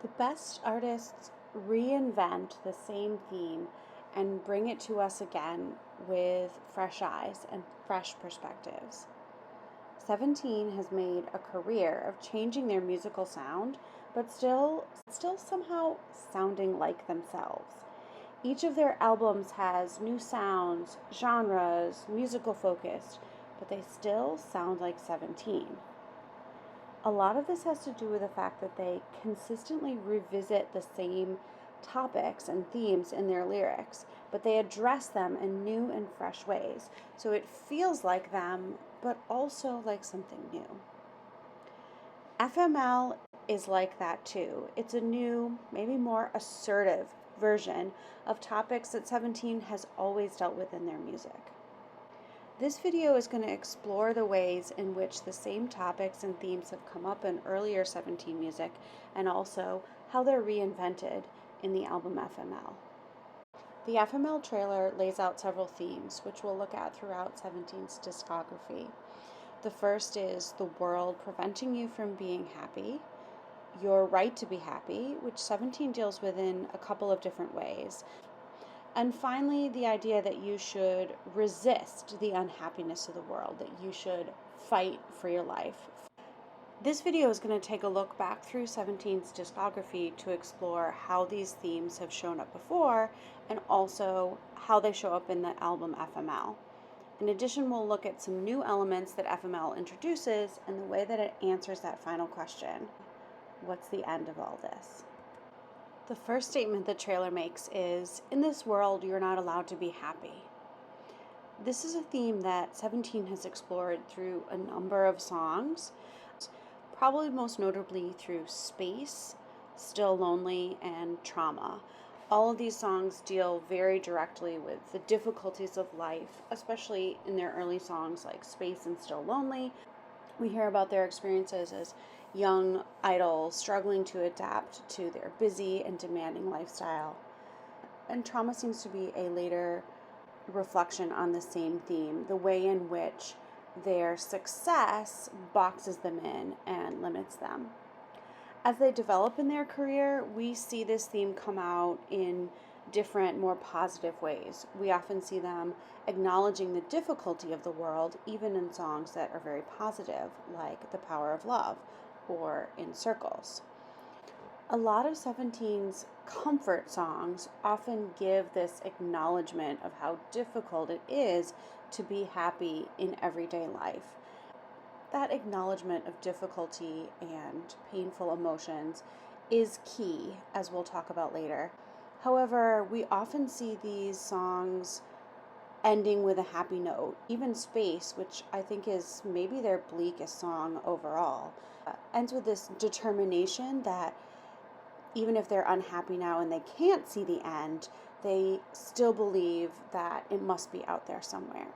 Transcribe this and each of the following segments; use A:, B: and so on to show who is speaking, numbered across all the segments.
A: The best artists reinvent the same theme and bring it to us again with fresh eyes and fresh perspectives. 17 has made a career of changing their musical sound, but still somehow sounding like themselves. Each of their albums has new sounds, genres, musical focus, but they still sound like 17. A lot of this has to do with the fact that they consistently revisit the same topics and themes in their lyrics, but they address them in new and fresh ways. So it feels like them, but also like something new. FML is like that too. It's a new, maybe more assertive version of topics that 17 has always dealt with in their music. This video is going to explore the ways in which the same topics and themes have come up in earlier 17 music, and also how they're reinvented in the album FML. The FML trailer lays out several themes, which we'll look at throughout 17's discography. The first is the world preventing you from being happy, your right to be happy, which 17 deals with in a couple of different ways. And finally, the idea that you should resist the unhappiness of the world, that you should fight for your life. This video is going to take a look back through 17's discography to explore how these themes have shown up before and also how they show up in the album FML. In addition, we'll look at some new elements that FML introduces and the way that it answers that final question. What's the end of all this? The first statement the trailer makes is, in this world, you're not allowed to be happy. This is a theme that 17 has explored through a number of songs, probably most notably through Space, Still Lonely, and Trauma. All of these songs deal very directly with the difficulties of life, especially in their early songs like Space and Still Lonely. We hear about their experiences as young idols struggling to adapt to their busy and demanding lifestyle. And Trauma seems to be a later reflection on the same theme, the way in which their success boxes them in and limits them. As they develop in their career, we see this theme come out in different, more positive ways. We often see them acknowledging the difficulty of the world, even in songs that are very positive, like The Power of Love or In Circles. A lot of 17's comfort songs often give this acknowledgement of how difficult it is to be happy in everyday life. That acknowledgement of difficulty and painful emotions is key, as we'll talk about later. However, we often see these songs ending with a happy note. Even Space, which I think is maybe their bleakest song overall, ends with this determination that even if they're unhappy now and they can't see the end, they still believe that it must be out there somewhere.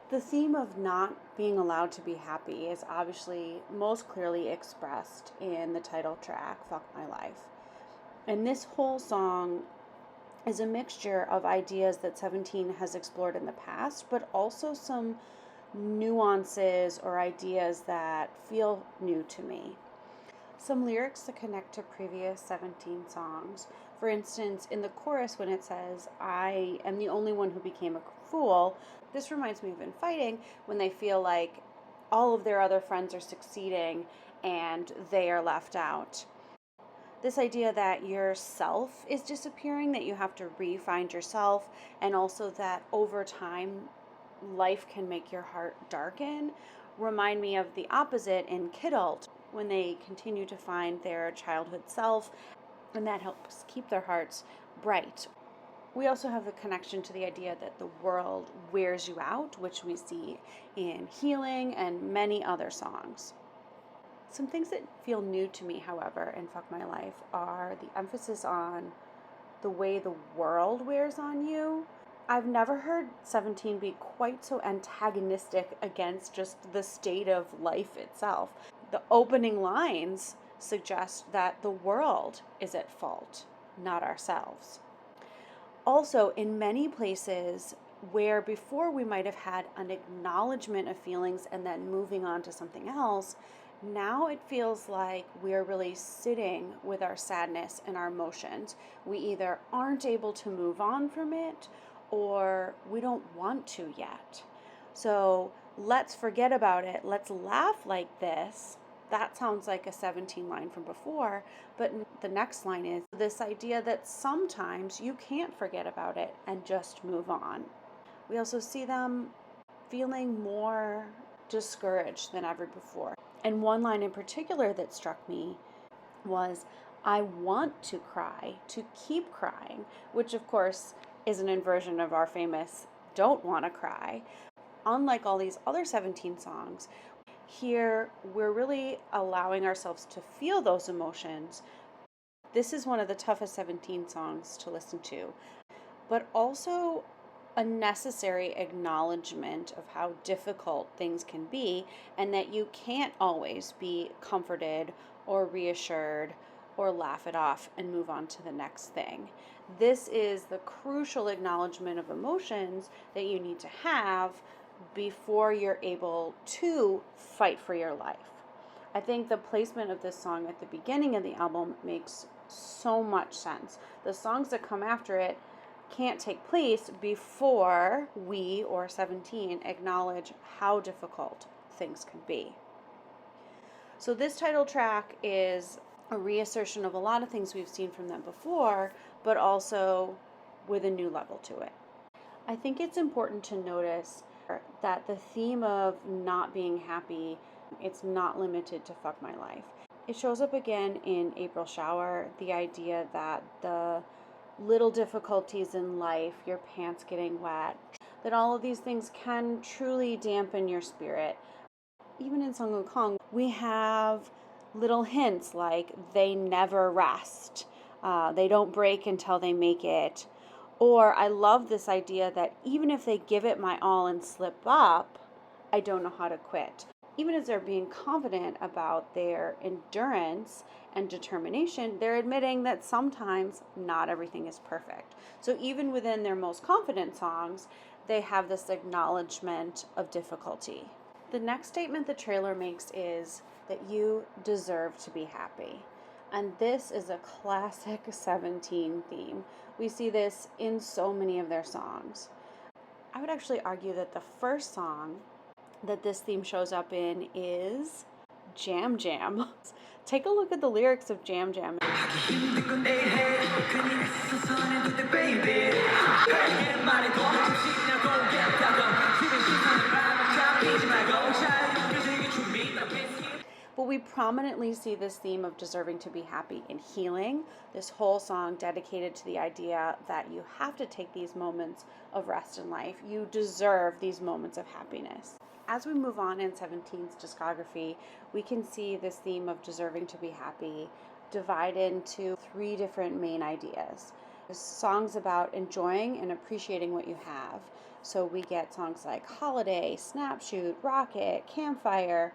A: The theme of not being allowed to be happy is obviously most clearly expressed in the title track, Fuck My Life. And this whole song is a mixture of ideas that 17 has explored in the past, but also some nuances or ideas that feel new to me. Some lyrics that connect to previous 17 songs. For instance, in the chorus when it says, I am the only one who became a fool, this reminds me of In Fighting when they feel like all of their other friends are succeeding and they are left out. This idea that your self is disappearing, that you have to re-find yourself, and also that over time life can make your heart darken, remind me of the opposite in Kidult, when they continue to find their childhood self, and that helps keep their hearts bright. We also have the connection to the idea that the world wears you out, which we see in Healing and many other songs. Some things that feel new to me, however, in Fuck My Life are the emphasis on the way the world wears on you. I've never heard 17 be quite so antagonistic against just the state of life itself. The opening lines suggest that the world is at fault, not ourselves. Also, in many places where before we might have had an acknowledgement of feelings and then moving on to something else, Now it feels like we're really sitting with our sadness and our emotions. We either aren't able to move on from it or we don't want to yet. So let's forget about it. Let's laugh like this. That sounds like a 17 line from before, but the next line is this idea that sometimes you can't forget about it and just move on. We also see them feeling more discouraged than ever before. And one line in particular that struck me was, I want to cry, to keep crying, which of course is an inversion of our famous don't want to cry. Unlike all these other 17 songs, here we're really allowing ourselves to feel those emotions. This is one of the toughest 17 songs to listen to, but also a necessary acknowledgement of how difficult things can be and that you can't always be comforted or reassured or laugh it off and move on to the next thing. This is the crucial acknowledgement of emotions that you need to have before you're able to fight for your life. I think the placement of this song at the beginning of the album makes so much sense. The songs that come after it can't take place before we, or 17, acknowledge how difficult things can be. So this title track is a reassertion of a lot of things we've seen from them before, but also with a new level to it. I think it's important to notice that the theme of not being happy, it's not limited to Fuck My Life. It shows up again in April Shower, the idea that the little difficulties in life, your pants getting wet, that all of these things can truly dampen your spirit. Even in Song Kong, we have little hints like they never rest, they don't break until they make it. Or I love this idea that even if they give it my all and slip up, I don't know how to quit. Even as they're being confident about their endurance and determination, they're admitting that sometimes not everything is perfect. So even within their most confident songs, they have this acknowledgement of difficulty. The next statement the trailer makes is that you deserve to be happy. And this is a classic 17 theme. We see this in so many of their songs. I would actually argue that the first song that this theme shows up in is Jam Jam. Take a look at the lyrics of Jam Jam. But we prominently see this theme of deserving to be happy in Healing, this whole song dedicated to the idea that you have to take these moments of rest in life. You deserve these moments of happiness. As we move on in 17's discography, we can see this theme of deserving to be happy divide into 3 different main ideas. There's songs about enjoying and appreciating what you have. So we get songs like Holiday, Snapshoot, Rocket, Campfire.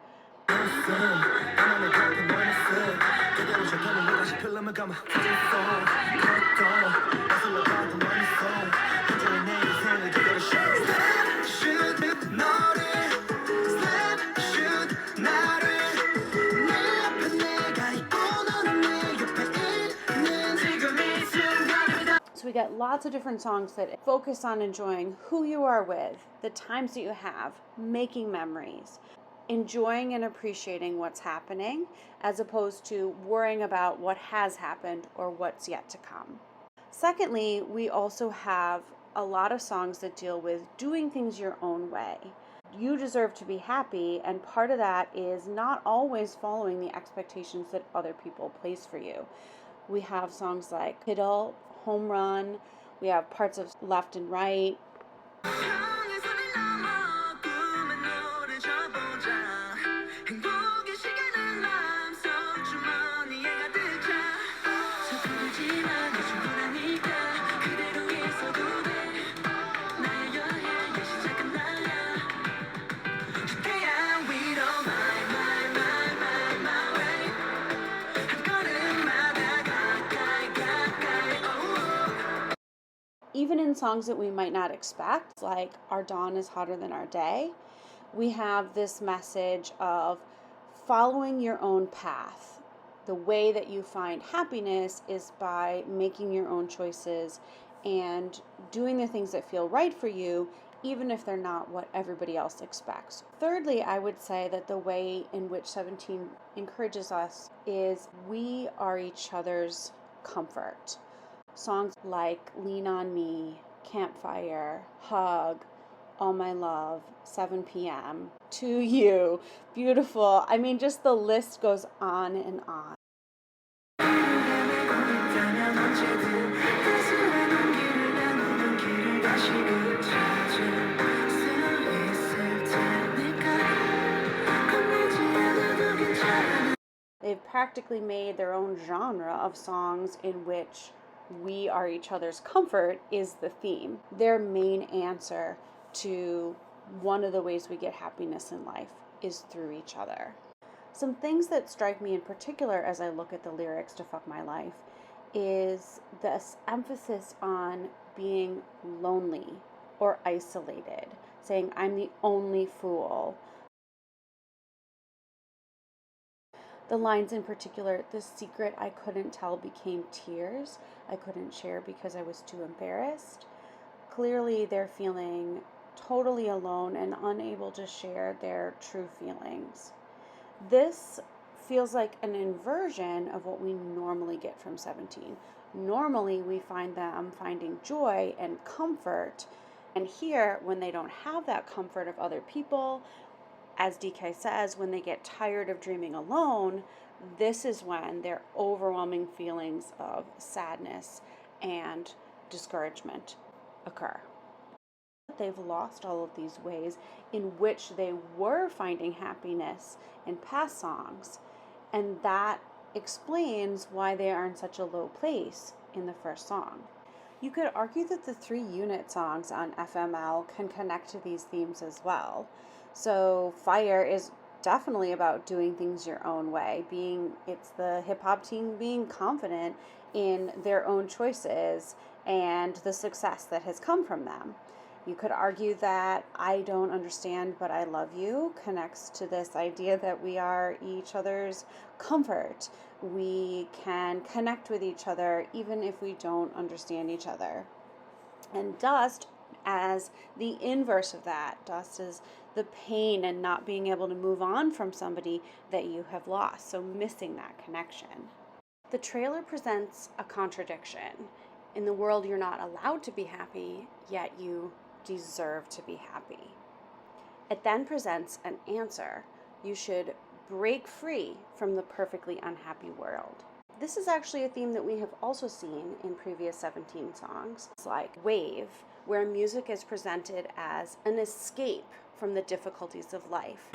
A: So we get lots of different songs that focus on enjoying who you are with, the times that you have, making memories, enjoying and appreciating what's happening, as opposed to worrying about what has happened or what's yet to come. Secondly, we also have a lot of songs that deal with doing things your own way. You deserve to be happy, and part of that is not always following the expectations that other people place for you. We have songs like Fiddle, Home Run, we have parts of Left and Right. Even in songs that we might not expect, like Our Dawn is Hotter Than Our Day, we have this message of following your own path. The way that you find happiness is by making your own choices and doing the things that feel right for you, even if they're not what everybody else expects. Thirdly, I would say that the way in which 17 encourages us is we are each other's comfort. Songs like Lean on Me, Campfire, Hug, All My Love, 7 p.m., To You, Beautiful. I mean, just the list goes on and on. They've practically made their own genre of songs in which we are each other's comfort is the theme. Their main answer to one of the ways we get happiness in life is through each other. Some things that strike me in particular as I look at the lyrics to Fuck My Life is this emphasis on being lonely or isolated, saying, I'm the only fool. The lines in particular, the secret I couldn't tell became tears I couldn't share because I was too embarrassed. Clearly, they're feeling totally alone and unable to share their true feelings. This feels like an inversion of what we normally get from 17. Normally, we find them finding joy and comfort. And here, when they don't have that comfort of other people, as DK says, when they get tired of dreaming alone, this is when their overwhelming feelings of sadness and discouragement occur. They've lost all of these ways in which they were finding happiness in past songs, and that explains why they are in such a low place in the first song. You could argue that the 3 unit songs on FML can connect to these themes as well. So Fire is definitely about doing things your own way. It's the hip hop team being confident in their own choices and the success that has come from them. You could argue that I Don't Understand But I Love You connects to this idea that we are each other's comfort. We can connect with each other even if we don't understand each other. And Dust, as the inverse of that, Dust is the pain and not being able to move on from somebody that you have lost, so missing that connection. The trailer presents a contradiction. In the world, you're not allowed to be happy, yet you deserve to be happy. It then presents an answer. You should break free from the perfectly unhappy world. This is actually a theme that we have also seen in previous 17 songs. It's like Wave, where music is presented as an escape from the difficulties of life.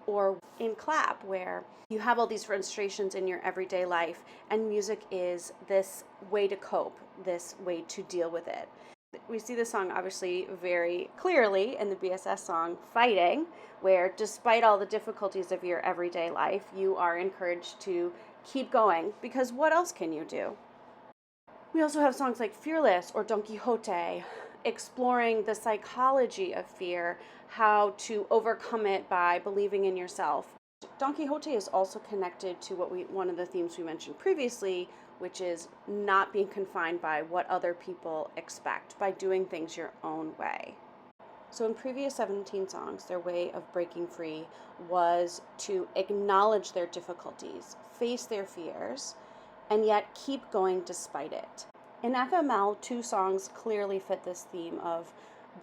A: Or in Clap, where you have all these frustrations in your everyday life, and music is this way to cope, this way to deal with it. We see the song obviously very clearly in the BSS song Fighting, where despite all the difficulties of your everyday life, you are encouraged to keep going, because what else can you do? We also have songs like Fearless or Don Quixote, exploring the psychology of fear, how to overcome it by believing in yourself. Don Quixote is also connected to one of the themes we mentioned previously, which is not being confined by what other people expect, by doing things your own way. So in previous 17 songs, their way of breaking free was to acknowledge their difficulties, face their fears, and yet keep going despite it. In FML, 2 songs clearly fit this theme of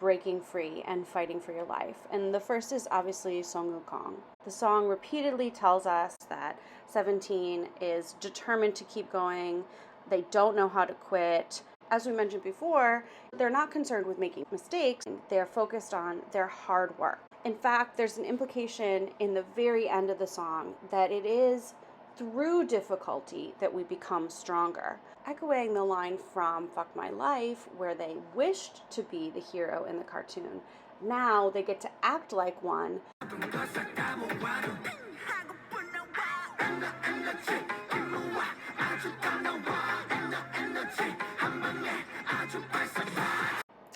A: breaking free and fighting for your life. And the first is obviously Song Wukong. The song repeatedly tells us that 17 is determined to keep going. They don't know how to quit. As we mentioned before, they're not concerned with making mistakes. They're focused on their hard work. In fact, there's an implication in the very end of the song that it is through difficulty that we become stronger. Echoing the line from Fuck My Life, where they wished to be the hero in the cartoon, now they get to act like one.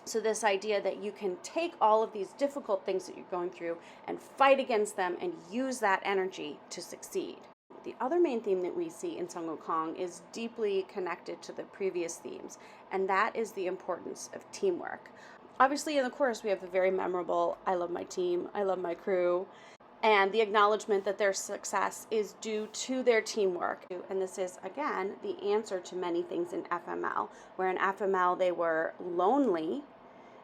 A: So this idea that you can take all of these difficult things that you're going through and fight against them and use that energy to succeed. The other main theme that we see in Sung Wukong is deeply connected to the previous themes, and that is the importance of teamwork. Obviously in the chorus we have the very memorable "I love my team, I love my crew," and the acknowledgement that their success is due to their teamwork. And this is, again, the answer to many things in FML, where in FML they were lonely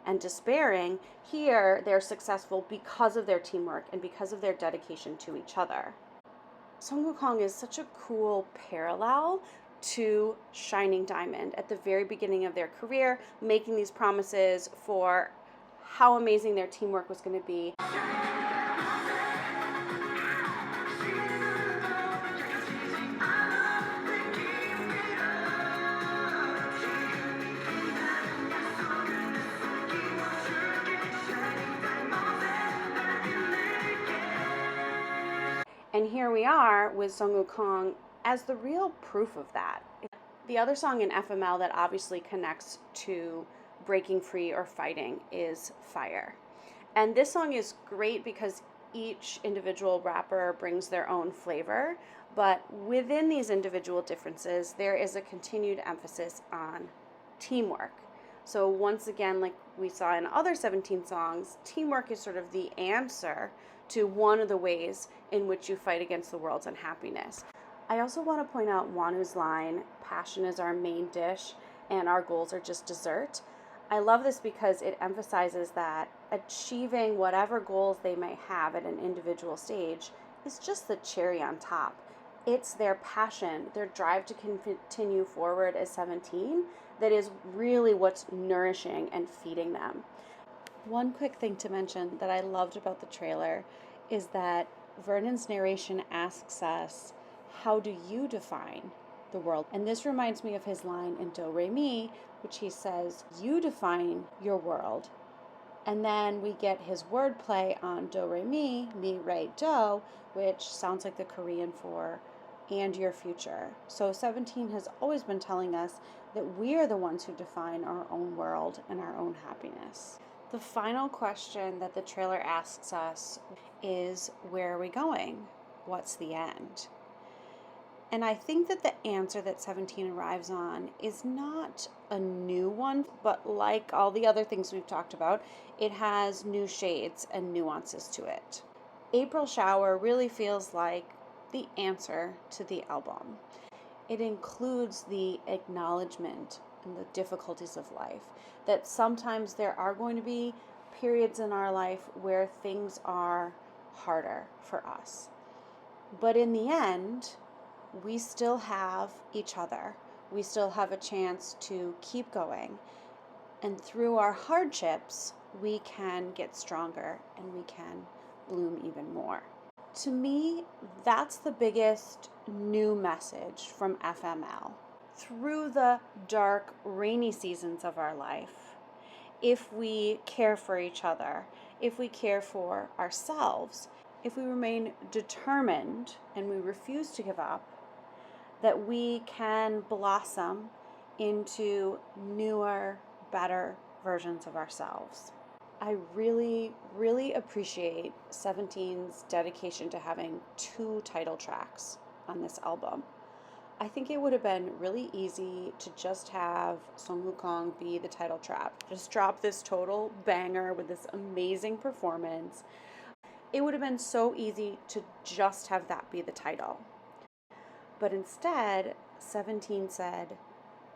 A: and despairing. Here they're successful because of their teamwork and because of their dedication to each other. Sung Wukong is such a cool parallel to Shining Diamond at the very beginning of their career, making these promises for how amazing their teamwork was going to be. And here we are with Sung Wukong as the real proof of that. The other song in FML that obviously connects to breaking free or fighting is Fire. And this song is great because each individual rapper brings their own flavor, but within these individual differences, there is a continued emphasis on teamwork. So once again, like we saw in other 17 songs, teamwork is sort of the answer to one of the ways in which you fight against the world's unhappiness. I also want to point out Wanu's line, "Passion is our main dish and our goals are just dessert." I love this because it emphasizes that achieving whatever goals they may have at an individual stage is just the cherry on top. It's their passion, their drive to continue forward as 17 that is really what's nourishing and feeding them. One quick thing to mention that I loved about the trailer is that Vernon's narration asks us, how do you define the world? And this reminds me of his line in Do Re Mi, which he says, you define your world. And then we get his wordplay on Do Re Mi, Mi Re Do, which sounds like the Korean for and your future. So 17 has always been telling us that we are the ones who define our own world and our own happiness. The final question that the trailer asks us is, where are we going? What's the end? And I think that the answer that 17 arrives on is not a new one, but like all the other things we've talked about, it has new shades and nuances to it. April Shower really feels like the answer to the album. It includes the acknowledgement and the difficulties of life, that sometimes there are going to be periods in our life where things are harder for us. But in the end, we still have each other. We still have a chance to keep going. And through our hardships, we can get stronger and we can bloom even more. To me, that's the biggest new message from FML. Through the dark, rainy seasons of our life, if we care for each other, if we care for ourselves, if we remain determined and we refuse to give up, that we can blossom into newer, better versions of ourselves. I really, really appreciate 17's dedication to having 2 title tracks on this album. I think it would have been really easy to just have Sung Wukong be the title track. Just drop this total banger with this amazing performance. It would have been so easy to just have that be the title. But instead, 17 said,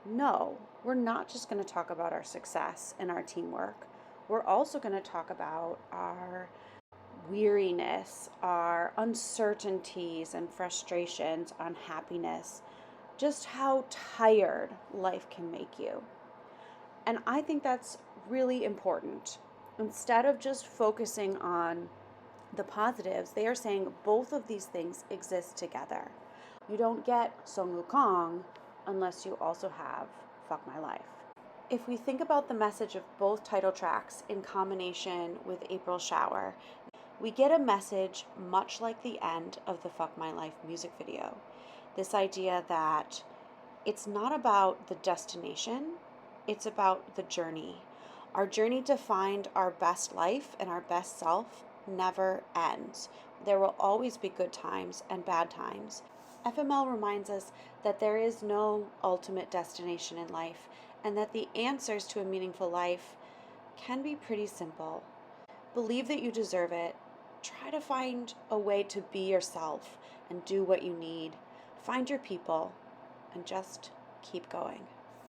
A: no, we're not just going to talk about our success and our teamwork. We're also going to talk about our weariness, our uncertainties and frustrations, unhappiness, just how tired life can make you. And I think that's really important. Instead of just focusing on the positives, they are saying both of these things exist together. You don't get Song Wukong unless you also have Fuck My Life. If we think about the message of both title tracks in combination with April Shower, we get a message much like the end of the Fuck My Life music video. This idea that it's not about the destination, it's about the journey. Our journey to find our best life and our best self never ends. There will always be good times and bad times. FML reminds us that there is no ultimate destination in life and that the answers to a meaningful life can be pretty simple. Believe that you deserve it. Try to find a way to be yourself and do what you need. Find your people and just keep going.